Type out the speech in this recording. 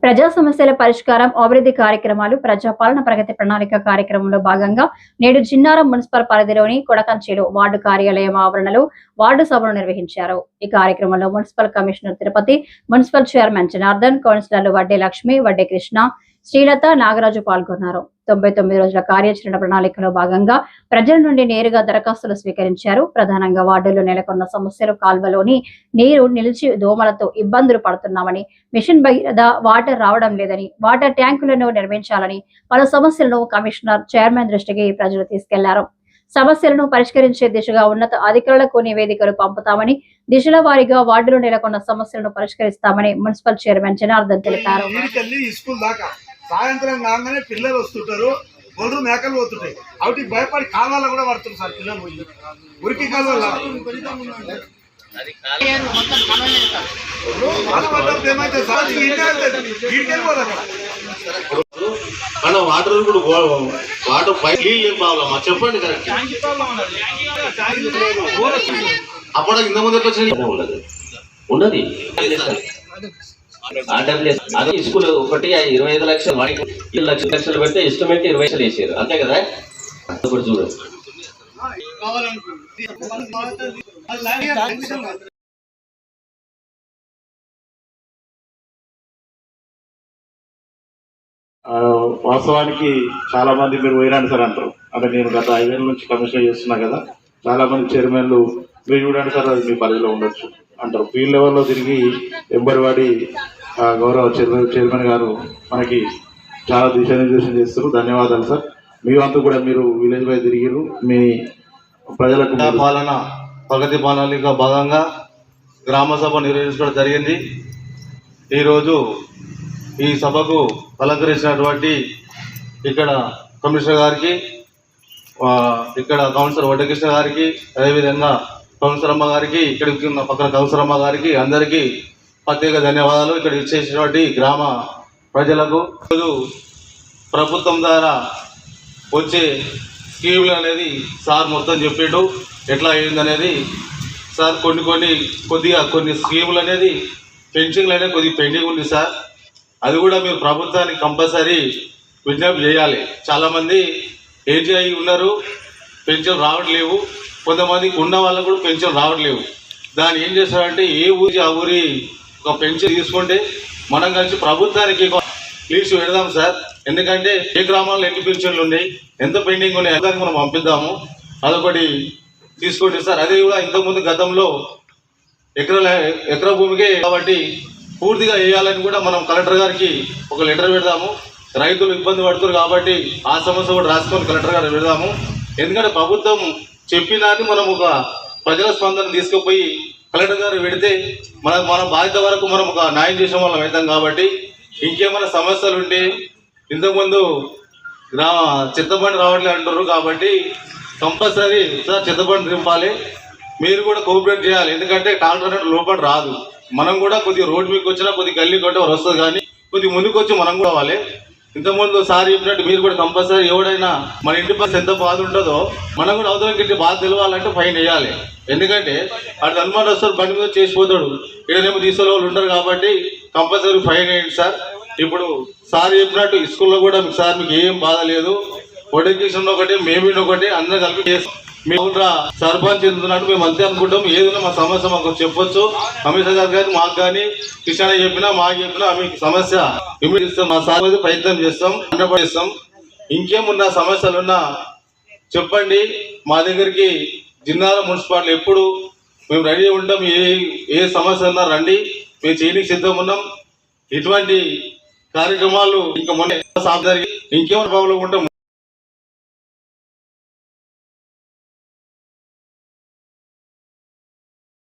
ప్రజా సమస్యల పరిష్కారం, అభివృద్ధి కార్యక్రమాలు, ప్రజాపాలన ప్రగతి ప్రణాళిక కార్యక్రమంలో భాగంగా నేడు జిన్నారం మున్సిపల్ పరిధిలోని కొడకంచేలో వార్డు కార్యాలయం ఆవరణలో వార్డు సభను నిర్వహించారు. ఈ కార్యక్రమంలో municipal commissioner Tirupati, municipal chairman Janardhan, కౌన్సిలర్లు వడ్డే లక్ష్మి, వడ్డే కృష్ణ, శ్రీలత, నాగరాజు పాల్గొన్నారు. 99 రోజుల కార్యాచరణ ప్రణాళికలో భాగంగా ప్రజల నుండి నేరుగా దరఖాస్తులు స్వీకరించారు. ప్రధానంగా వార్డుల్లో నెలకొన్న సమస్యలు కాల్వలోని నీరు నిలిచి దోమలతో ఇబ్బందులు పడుతున్నామని, మిషన్ భగీరథ వాటర్ రావడం లేదని, వాటర్ ట్యాంకులను నిర్మించాలని పలు సమస్యలను కమిషనర్, చైర్మన్ దృష్టికి ప్రజలు తీసుకెళ్లారు. సమస్యలను పరిష్కరించే దిశగా ఉన్నత అధికారులకు నివేదికలు పంపుతామని, దిశల వారీగా వార్డులో నెలకొన్న సమస్యలను పరిష్కరిస్తామని మున్సిపల్ చైర్మన్ జనార్దన్ తెలిపారు. సాయంత్రం కాగానే పిల్లలు వస్తుంటారు, గొర్రెలు మేకలు పోతుంటాయి. అవి భయపడి కాలాలు కూడా పడుతుంది సార్. పిల్లలు పోయి ఉరికి కాలాలు ఏమైతే సార్ మన వాటర్ కూడా వాటర్ పై ఏం ప్రాబ్లమా చెప్పండి. కరెక్ట్ అప్పుడు ఇంత ముందు ఉన్నది ఉన్నది అదే స్కూల్ ఒకటి 25 లక్షలు, 7 లక్షలు పెడితే ఎస్టిమేట్ 20 లక్షలు వేసారు, అంతే కదా. ఇప్పుడు చూడు వాస్తవానికి చాలా మంది మీరు వైరాండి సార్ అంటారు. అంటే నేను గత 5 ఏళ్ళ నుంచి కమిషన్ చేస్తున్నా కదా, చాలా మంది చైర్మన్లు మీరు చూడండి సార్ అది మీ పరిధిలో ఉండొచ్చు అంటారు. ఫీల్డ్ లెవెల్లో తిరిగి ఎంబరివాడి గౌరవ చైర్మన్ గారు మనకి చాలా దిశానిర్దేశం చేస్తారు. ధన్యవాదాలు సార్. మీ వంతు కూడా మీరు విలేజ్ పై తిరిగిరు. మీ ప్రజలకు పాలన ప్రగతి ప్రణాళిక భాగంగా గ్రామ సభ నిర్వహించడం జరిగింది. ఈరోజు ఈ సభకు అలంకరించినటువంటి ఇక్కడ కమిషనర్ గారికి, ఇక్కడ కౌన్సిలర్ వడ్డకృష్ణ గారికి, అదేవిధంగా కౌన్సిలర్ అమ్మ గారికి, ఇక్కడికి ఉన్న పక్కన కౌన్సిలర్ అమ్మ గారికి అందరికీ ప్రత్యేక ధన్యవాదాలు. ఇక్కడ ఇచ్చేసినటువంటి గ్రామ ప్రజలకు ప్రభుత్వం ద్వారా వచ్చే స్కీములు అనేది సార్ మొత్తం చెప్పాడు, ఎట్లా అయిందనేది. సార్ కొన్ని స్కీములు అనేది పెన్షన్లు అనేది కొద్దిగా పెండింగ్ ఉంది సార్. అది కూడా మీరు ప్రభుత్వానికి కంపల్సరీ విజ్ఞప్తి చేయాలి. చాలామంది ఏజీ అయి ఉన్నారు, పెన్షన్ రావట్లేవు. కొంతమందికి ఉన్న వాళ్ళకు కూడా పెన్షన్ రావట్లేవు. దాన్ని ఏం చేస్తారంటే ఏ ఊరి ఆ ఊరి ఒక పెన్షన్ తీసుకుంటే మనం కలిసి ప్రభుత్వానికి లీస్ట్ పెడదాం సార్. ఎందుకంటే ఏ గ్రామాల్లో ఎన్ని పెన్షన్లు ఉన్నాయి, ఎంత పెండింగ్ ఉన్నాయి దానికి మనం పంపిద్దాము. అదొకటి తీసుకోండి సార్. అదే కూడా ఇంతకుముందు గతంలో ఎకరా భూమికే కాబట్టి పూర్తిగా వేయాలని కూడా మనం కలెక్టర్ గారికి ఒక లెటర్ పెడదాము. రైతులు ఇబ్బంది పడుతున్నారు కాబట్టి ఆ సమస్య కూడా రాసుకొని కలెక్టర్ గారికి పెడదాము. ఎందుకంటే ప్రభుత్వం చెప్పినాన్ని మనం ఒక ప్రజల స్పందన తీసుకుపోయి కలెక్టర్ గారు పెడితే మన బాధ్యత వరకు మనం ఒక న్యాయం చేసే వాళ్ళం అవుతాం. కాబట్టి ఇంకేమైనా సమస్యలు ఉంటే ఇంతకుముందు చెత్తబండి రావట్లే అంటారు కాబట్టి కంపల్సరీ సార్ చెత్తబండి నింపాలి. మీరు కూడా కోఆపరేట్ చేయాలి. ఎందుకంటే ట్రాక్టర్ అనేది లోపల రాదు. మనం కూడా కొద్దిగా రోడ్డు మీకు వచ్చినా కొద్దిగా గల్లీ కొట్టే వస్తుంది, కానీ కొద్దిగా ముందుకు వచ్చి మనం కూడా అవ్వాలి. ఇంతకుముందు సార్ చెప్పినట్టు మీరు కూడా కంపల్సరీ ఎవడైనా మన ఇంటి పక్కన ఎంత బాధ ఉంటుందో మనం కూడా అవతలకి ఇంటి బాధ తెలియాలంటే ఫైన్ వేయాలి. ఎందుకంటే అటు అనుమానం వస్తారు, బండి మీద చేసిపోతాడు, ఇక్కడనేమో తీసుకునే వాళ్ళు ఉంటారు. కాబట్టి కంపల్సరీ ఫైన్ వేయండి సార్. ఇప్పుడు సార్ చెప్పినట్టు స్కూల్లో కూడా సార్ మీకు ఏం బాధ లేదు, ఎడ్యుకేషన్ ఒకటి మేము ఒకటి అందరూ కలిపి చేస్తాం. మేము కూడా సర్పంచ్ చెందుతున్నట్టు మేము అంతే అనుకుంటాం. ఏదైనా మా సమస్య మాకు చెప్పొచ్చు. కమిషనర్ గారు కానీ మాకు కానీ కిషన్ చెప్పినా మాకు చెప్పినా మీకు సమస్య ఇమీడియట్ ఇస్తాం. మా సార్ ప్రయత్నం చేస్తాం, చేస్తాం. ఇంకేమున్నా సమస్యలున్నా చెప్పండి. మా దగ్గరికి జిన్నారం మున్సిపాలిటీ ఎప్పుడు మేము రెడీ ఉంటాం. ఏ సమస్య ఉన్నా రండి, మేము చేయడానికి సిద్ధం ఉన్నాం. ఇటువంటి కార్యక్రమాలు ఇంకా మొన్న ఇంకేమైనా ప్రాబ్లం ఉంటే